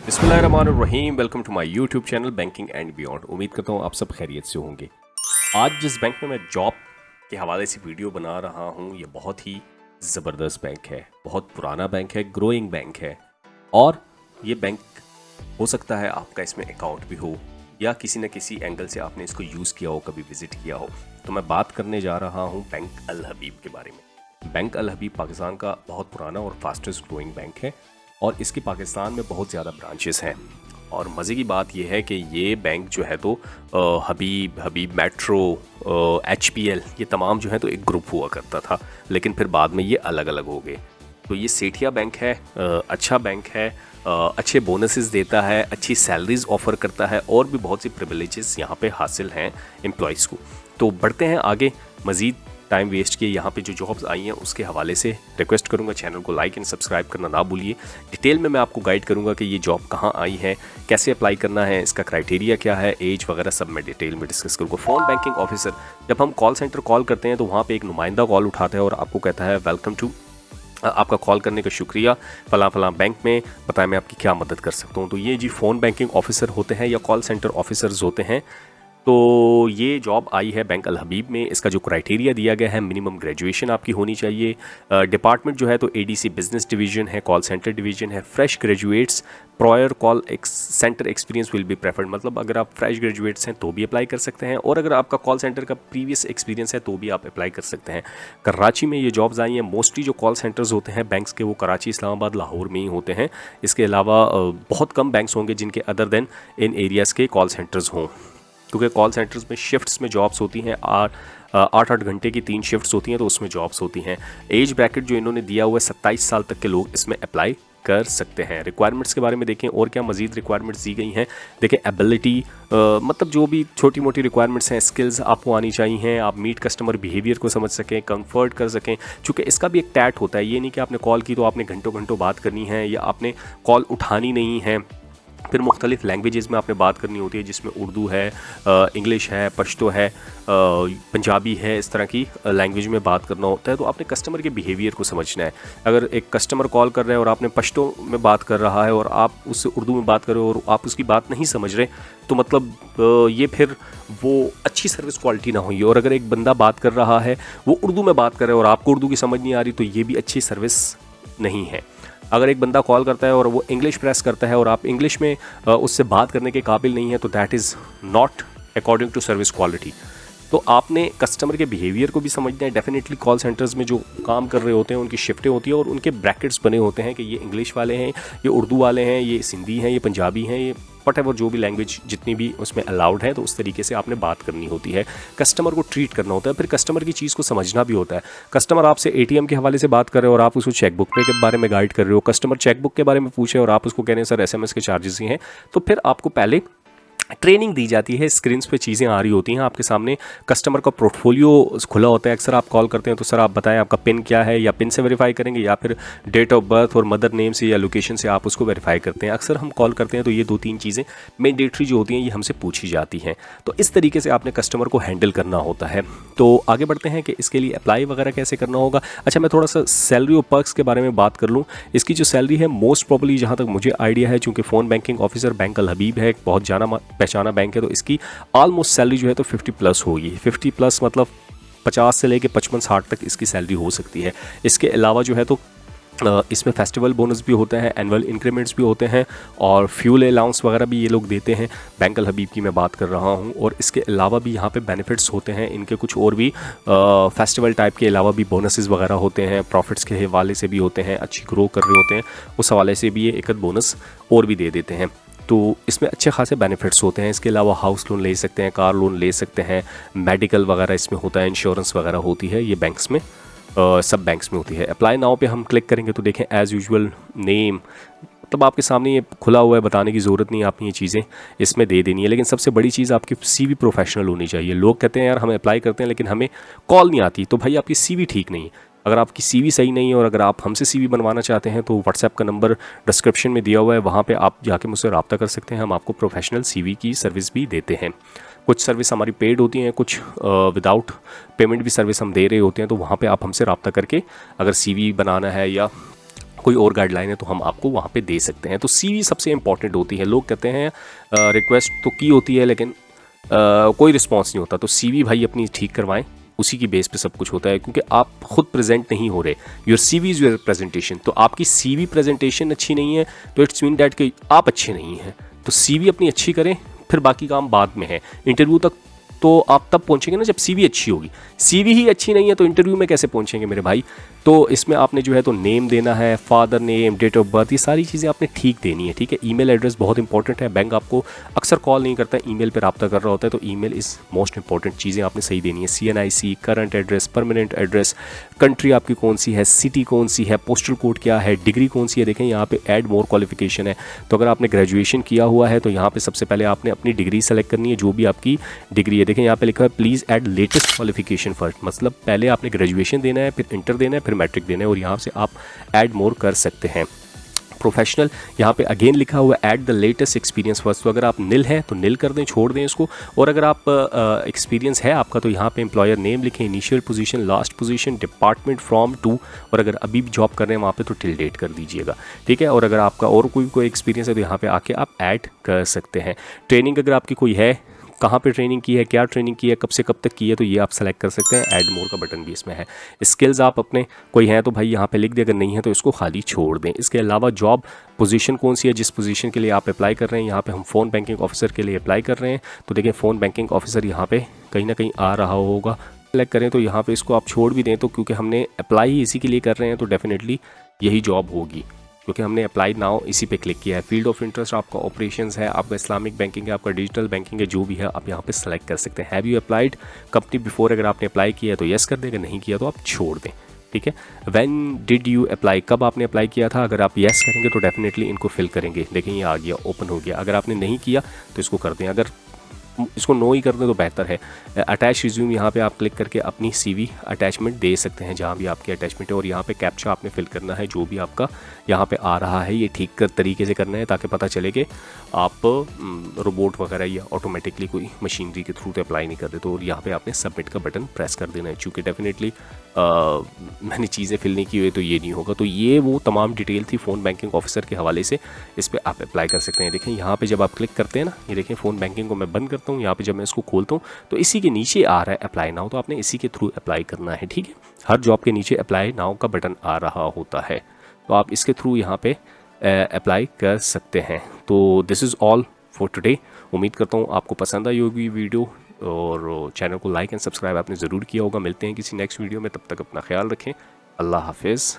बिस्मिल्लाहिर्रहमानिर्रहीम। Welcome to my YouTube channel banking and beyond. उम्मीद करता हूँ आप सब खैरियत से होंगे। आज जिस बैंक में मैं जॉब के हवाले से वीडियो बना रहा हूँ ये बहुत ही ज़बरदस्त बैंक है, बहुत पुराना बैंक है, ग्रोइंग बैंक है और ये बैंक हो सकता है आपका इसमें अकाउंट भी हो या किसी न किसी एंगल से आपने इसको यूज़ किया हो, कभी विजिट किया हो। तो मैं बात करने जा रहा हूँ बैंक अल हबीब के बारे में। बैंक अल हबीब पाकिस्तान का बहुत पुराना और फास्टेस्ट ग्रोइंग बैंक है और इसके पाकिस्तान में बहुत ज़्यादा ब्रांचेस हैं। और मज़े की बात यह है कि ये बैंक जो है तो हबीब मेट्रो, HPL ये तमाम जो है तो एक ग्रुप हुआ करता था, लेकिन फिर बाद में ये अलग अलग हो गए। तो ये सेठिया बैंक है, अच्छा बैंक है, अच्छे बोनसेस देता है, अच्छी सैलरीज ऑफ़र करता है और भी बहुत सी प्रिविलेजेस यहाँ पे हासिल हैं एम्प्लॉयज़ को। तो बढ़ते हैं आगे, मज़ीद टाइम वेस्ट किए यहाँ पे जो जॉब्स आई हैं उसके हवाले से रिक्वेस्ट करूँगा चैनल को लाइक एंड सब्सक्राइब करना ना भूलिए। डिटेल में मैं आपको गाइड करूँगा कि ये जॉब कहाँ आई है, कैसे अप्लाई करना है, इसका क्राइटेरिया क्या है, एज वगैरह सब मैं डिटेल में डिस्कस करूँगा। फ़ोन बैंकिंग ऑफिसर, जब हम कॉल सेंटर कॉल करते हैं तो वहाँ पर एक नुमाइंदा कॉल उठाता है और आपको कहता है वेलकम टू, आपका कॉल करने का शुक्रिया, फलां बैंक में बताएं मैं आपकी क्या मदद कर सकता हूँ। तो ये जी फ़ोन बैंकिंग ऑफिसर होते हैं या कॉल सेंटर ऑफिसर्स होते हैं। तो ये जॉब आई है बैंक अल हबीब में। इसका जो क्राइटेरिया दिया गया है, मिनिमम ग्रेजुएशन आपकी होनी चाहिए। डिपार्टमेंट जो है तो ADC बिजनेस डिवीजन है, कॉल सेंटर डिवीजन है। Fresh graduates, prior call centre experience will be preferred, मतलब अगर आप फ्रेश ग्रेजुएट्स हैं तो भी अप्लाई कर सकते हैं और अगर आपका कॉल सेंटर का प्रीवियस एक्सपीरियंस है तो भी आप अप्लाई कर सकते हैं। कराची में ये जॉब्स आई हैं। मोस्टली जो कॉल सेंटर्स होते हैं बैंक्स के वो कराची, इस्लामाबाद, लाहौर में ही होते हैं। इसके अलावा बहुत कम बैंक्स होंगे जिनके अदर देन इन एरियाज़ के कॉल सेंटर्स हों, क्योंकि कॉल सेंटर्स में शिफ्ट्स में जॉब्स होती हैं, 8-8 घंटे की 3 शिफ्ट्स होती हैं, तो उसमें जॉब्स होती हैं। एज ब्रैकेट जो इन्होंने दिया हुआ है 27 साल तक के लोग इसमें अप्लाई कर सकते हैं। रिक्वायरमेंट्स के बारे में देखें और क्या मज़ीद रिक्वायरमेंट्स दी गई हैं। देखें एबिलिटी, मतलब जो भी छोटी मोटी रिक्वायरमेंट्स हैं, स्किल्स आपको आनी चाहिए, आप मीट कस्टमर बिहेवियर को समझ सकें, कंफर्ट कर सकें। चूँकि इसका भी एक टैट होता है, ये नहीं कि आपने कॉल की तो आपने घंटों घंटों बात करनी है या आपने कॉल उठानी नहीं है। फिर मुख्तलिफ़ लैंग्वेजेस में आपने बात करनी होती है, जिसमें उर्दू है, इंग्लिश है, पश्तो है, पंजाबी है, इस तरह की लैंग्वेज में बात करना होता है। तो आपने कस्टमर के बिहेवियर को समझना है। अगर एक कस्टमर कॉल कर रहे हैं और आपने पश्तो में बात कर रहा है और आप उससे उर्दू में बात कर रहे हो और आप उसकी बात नहीं समझ रहे, तो मतलब ये फिर वो अच्छी सर्विस क्वालिटी ना हुई। और अगर एक बंदा बात कर रहा है, वो उर्दू में बात कर रहा है और आपको उर्दू की समझ नहीं आ रही, तो ये भी अच्छी सर्विस नहीं है। अगर एक बंदा कॉल करता है और वो इंग्लिश प्रेस करता है और आप इंग्लिश में उससे बात करने के काबिल नहीं है, तो that is not according to service quality. तो आपने कस्टमर के बिहेवियर को भी समझना है। डेफिनेटली कॉल सेंटर्स में जो काम कर रहे होते हैं उनकी शिफ्टें होती हैं और उनके ब्रैकेट्स बने होते हैं कि ये इंग्लिश वाले हैं, ये उर्दू वाले हैं, ये सिंधी हैं, ये पंजाबी हैं, ये वटेवर जो भी लैंग्वेज जितनी भी उसमें अलाउड है, तो उस तरीके से आपने बात करनी होती है। कस्टमर को ट्रीट करना होता है, फिर कस्टमर की चीज़ को समझना भी होता है। कस्टमर आपसे ATM के हवाले से बात कर रहे हो और आप उसको चेकबुक पे के बारे में गाइड कर रहे हो। कस्टमर चेकबुक के बारे में पूछे और आप उसको कह रहे हैं सर SMS के चार्जेस ही हैं, तो फिर आपको पहले ट्रेनिंग दी जाती है। स्क्रीन्स पे चीज़ें आ रही होती हैं आपके सामने, कस्टमर का पोर्टफोलियो खुला होता है। अक्सर आप कॉल करते हैं तो सर आप बताएं आपका पिन क्या है, या पिन से वेरीफाई करेंगे या फिर डेट ऑफ बर्थ और मदर नेम से या लोकेशन से आप उसको वेरीफाई करते हैं। अक्सर हम कॉल करते हैं तो ये 2-3 चीज़ें मैंडेटरी जो होती हैं ये हमसे पूछी जाती हैं। तो इस तरीके से आपने कस्टमर को हैंडल करना होता है। तो आगे बढ़ते हैं कि इसके लिए अप्लाई वगैरह कैसे करना होगा। अच्छा, मैं थोड़ा सा सैलरी और पर्क्स के बारे में बात कर लूँ। इसकी जो सैलरी है मोस्ट प्रॉब्ली जहाँ तक मुझे आइडिया है, चूँकि फ़ोन बैंकिंग ऑफिसर बैंक अल हबीब है, बहुत जाना पहचाना बैंक है, तो इसकी ऑलमोस्ट सैलरी जो है तो 50+ होगी। 50+ मतलब 50 से लेके 55-60 तक इसकी सैलरी हो सकती है। इसके अलावा जो है तो इसमें फेस्टिवल बोनस भी होता है, एनुअल इंक्रीमेंट्स भी होते हैं और फ्यूल अलाउंस वगैरह भी ये लोग देते हैं। बैंक अल हबीब की मैं बात कर रहा हूँ। और इसके अलावा भी यहाँ पे बेनिफिट्स होते हैं इनके कुछ और भी, फेस्टिवल टाइप के अलावा भी बोनसेस वगैरह होते हैं, प्रॉफिट्स के हवाले से भी होते हैं, अच्छी ग्रो कर रहे होते हैं उस हवाले से भी ये एक बोनस और भी दे देते हैं। तो इसमें अच्छे खासे बेनिफिट्स होते हैं। इसके अलावा हाउस लोन ले सकते हैं, कार लोन ले सकते हैं, मेडिकल वगैरह इसमें होता है, इंश्योरेंस वगैरह होती है, ये बैंक्स में सब बैंक्स में होती है। अप्लाई नाउ पे हम क्लिक करेंगे तो देखें एज़ यूजुअल नेम, मतलब आपके सामने ये खुला हुआ है, बताने की ज़रूरत नहीं, आपने ये चीज़ें इसमें दे देनी है। लेकिन सबसे बड़ी चीज़ आपकी CV प्रोफेशनल होनी चाहिए। लोग कहते हैं यार हम अप्लाई करते हैं लेकिन हमें कॉल नहीं आती, तो भाई आपकी CV ठीक नहीं है। अगर आपकी CV सही नहीं है और अगर आप हमसे CV बनवाना चाहते हैं तो व्हाट्सएप का नंबर डिस्क्रिप्शन में दिया हुआ है, वहाँ पे आप जाके मुझसे रब्ता कर सकते हैं। हम आपको प्रोफेशनल CV की सर्विस भी देते हैं। कुछ सर्विस हमारी पेड होती हैं, कुछ विदाउट पेमेंट भी सर्विस हम दे रहे होते हैं, तो वहाँ पे आप हमसे रब्ता करके अगर CV बनाना है या कोई और गाइडलाइन है तो हम आपको वहाँ पे दे सकते हैं। तो सीवी सबसे इंपॉर्टेंट होती है। लोग कहते हैं रिक्वेस्ट तो की होती है लेकिन कोई रिस्पॉन्स नहीं होता। तो सीवी भाई अपनी ठीक करवाएं, उसी की बेस पे सब कुछ होता है, क्योंकि आप खुद प्रेजेंट नहीं हो रहे। Your CV is your presentation. तो आपकी सीवी प्रेजेंटेशन अच्छी नहीं है तो इट्स मीन डैट कि आप अच्छे नहीं हैं। तो सीवी अपनी अच्छी करें, फिर बाकी काम बाद में है। इंटरव्यू तक तो आप तब पहुंचेंगे ना जब सीवी अच्छी होगी। सीवी ही अच्छी नहीं है तो इंटरव्यू में कैसे पहुंचेंगे मेरे भाई। तो इसमें आपने जो है तो नेम देना है, father name, date of birth, ये सारी चीज़ें आपने ठीक देनी है, ठीक है। ईमेल एड्रेस बहुत इंपॉर्टेंट है। बैंक आपको अक्सर कॉल नहीं करता, ईमेल पर रब्ता कर रहा होता है, तो ईमेल इज़ मोस्ट इंपॉर्टेंट। चीज़ें आपने सही देनी है। CNIC, current address, permanent address, country आपकी कौन सी है, सिटी कौन सी है, पोस्टल कोड क्या है, डिग्री कौन सी है। देखें यहाँ पे ऐड मोर क्वालिफिकेशन है। तो अगर आपने ग्रेजुएशन किया हुआ है तो यहाँ पे सबसे पहले आपने अपनी डिग्री सेलेक्ट करनी है, जो भी आपकी डिग्री है। देखें यहाँ पे लिखा है please add latest qualification first, मतलब पहले आपने ग्रेजुएशन देना है, फिर इंटर देना है, फिर मैट्रिक देना है, और यहाँ से आप ऐड मोर कर सकते हैं। प्रोफेशनल यहाँ पे अगेन लिखा हुआ है add the latest experience first. तो अगर आप निल हैं तो निल कर दें, छोड़ दें इसको। और अगर आप एक्सपीरियंस है आपका तो यहाँ पे एम्प्लॉयर नेम लिखें, initial position, last position, department from to, और अगर अभी भी जॉब कर रहे हैं वहाँ पे तो टिल डेट कर दीजिएगा, ठीक है। और अगर आपका और कोई एक्सपीरियंस है तो यहाँ पे आके आप ऐड कर सकते हैं। ट्रेनिंग अगर आपकी कोई है, कहाँ पे ट्रेनिंग की है, क्या ट्रेनिंग की है, कब से कब तक की है, तो ये आप सेलेक्ट कर सकते हैं। ऐड मोर का बटन भी इसमें है। स्किल्स आप अपने कोई हैं तो भाई यहाँ पे लिख दे, अगर नहीं है तो इसको खाली छोड़ दें। इसके अलावा जॉब पोजीशन कौन सी है, जिस पोजीशन के लिए आप अप्लाई कर रहे हैं, यहाँ पे हम फ़ोन बैंकिंग ऑफिसर के लिए अप्लाई कर रहे हैं, तो देखिए फ़ोन बैंकिंग ऑफिसर यहाँ पे कहीं ना कहीं आ रहा होगा। सेलेक्ट करें तो यहाँ पे इसको आप छोड़ भी दें, तो क्योंकि हमने अप्लाई ही इसी के लिए कर रहे हैं तो डेफिनेटली यही जॉब होगी, क्योंकि हमने अप्लाई नाउ इसी पे क्लिक किया है। फील्ड ऑफ इंटरेस्ट आपका ऑपरेशंस है, आपका इस्लामिक बैंकिंग है, आपका डिजिटल बैंकिंग है, जो भी है आप यहाँ पे सेलेक्ट कर सकते हैं। Have you applied company before, अगर आपने अप्लाई किया है तो यस कर दें, अगर नहीं किया तो आप छोड़ दें, ठीक है। व्हेन डिड यू अप्लाई, कब आपने अप्लाई किया था, अगर आप यस करेंगे तो डेफिनेटली इनको फिल करेंगे। देखें ये आ गया, ओपन हो गया। अगर आपने नहीं किया तो इसको कर दें, अगर इसको नो ही कर दें तो बेहतर है। अटैच रिज्यूम यहाँ पे आप क्लिक करके अपनी सीवी अटैचमेंट दे सकते हैं, जहाँ भी आपकी अटैचमेंट है। और यहाँ पे कैप्चा आपने फिल करना है, जो भी आपका यहाँ पे आ रहा है ये ठीक कर तरीके से करना है, ताकि पता चले कि आप रोबोट वगैरह या ऑटोमेटिकली कोई मशीनरी के थ्रू तो अप्लाई नहीं कर रहे। तो यहाँ पे आपने सबमिट का बटन प्रेस कर देना है, चूँकि डेफिनेटली मैंने चीज़ें फिल नहीं की हुई तो ये नहीं होगा। तो ये वो तमाम डिटेल थी फ़ोन बैंकिंग ऑफिसर के हवाले से, इस पर आप अप्लाई कर सकते हैं। देखें यहाँ पे जब आप क्लिक करते हैं ना, ये देखें फ़ोन बैंकिंग को मैं बंद करता हूँ, यहाँ पे जब मैं इसको खोलता हूँ तो इसी के नीचे आ रहा है अप्लाई नाउ, तो आपने इसी के थ्रू अप्लाई करना है, ठीक है। हर जॉब के नीचे अप्लाई नाउ का बटन आ रहा होता है, तो आप इसके थ्रू यहाँ पे अप्लाई कर सकते हैं। तो this is all for today. उम्मीद करता हूँ आपको पसंद आई होगी वीडियो, और चैनल को लाइक एंड सब्सक्राइब आपने ज़रूर किया होगा। मिलते हैं किसी नेक्स्ट वीडियो में, तब तक अपना ख्याल रखें। अल्लाह हाफिज़।